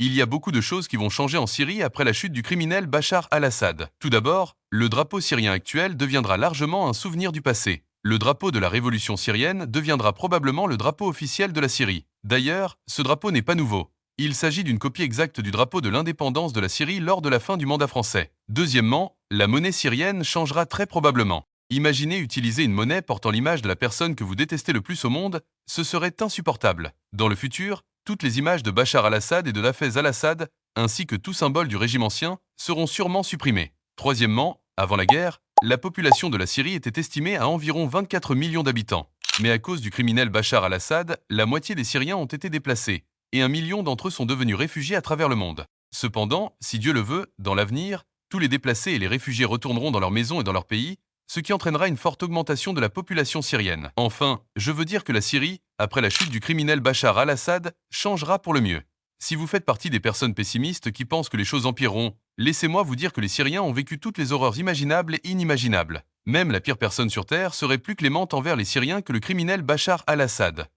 Il y a beaucoup de choses qui vont changer en Syrie après la chute du criminel Bachar al-Assad. Tout d'abord, le drapeau syrien actuel deviendra largement un souvenir du passé. Le drapeau de la révolution syrienne deviendra probablement le drapeau officiel de la Syrie. D'ailleurs, ce drapeau n'est pas nouveau. Il s'agit d'une copie exacte du drapeau de l'indépendance de la Syrie lors de la fin du mandat français. Deuxièmement, la monnaie syrienne changera très probablement. Imaginez utiliser une monnaie portant l'image de la personne que vous détestez le plus au monde, ce serait insupportable. Dans le futur, toutes les images de Bachar al-Assad et de Hafez al-Assad, ainsi que tout symbole du régime ancien, seront sûrement supprimés. Troisièmement, avant la guerre, la population de la Syrie était estimée à environ 24 millions d'habitants. Mais à cause du criminel Bachar al-Assad, la moitié des Syriens ont été déplacés, et 1 million d'entre eux sont devenus réfugiés à travers le monde. Cependant, si Dieu le veut, dans l'avenir, tous les déplacés et les réfugiés retourneront dans leurs maisons et dans leur pays, ce qui entraînera une forte augmentation de la population syrienne. Enfin, je veux dire que la Syrie, après la chute du criminel Bachar al-Assad, changera pour le mieux. Si vous faites partie des personnes pessimistes qui pensent que les choses empireront, laissez-moi vous dire que les Syriens ont vécu toutes les horreurs imaginables et inimaginables. Même la pire personne sur Terre serait plus clémente envers les Syriens que le criminel Bachar al-Assad.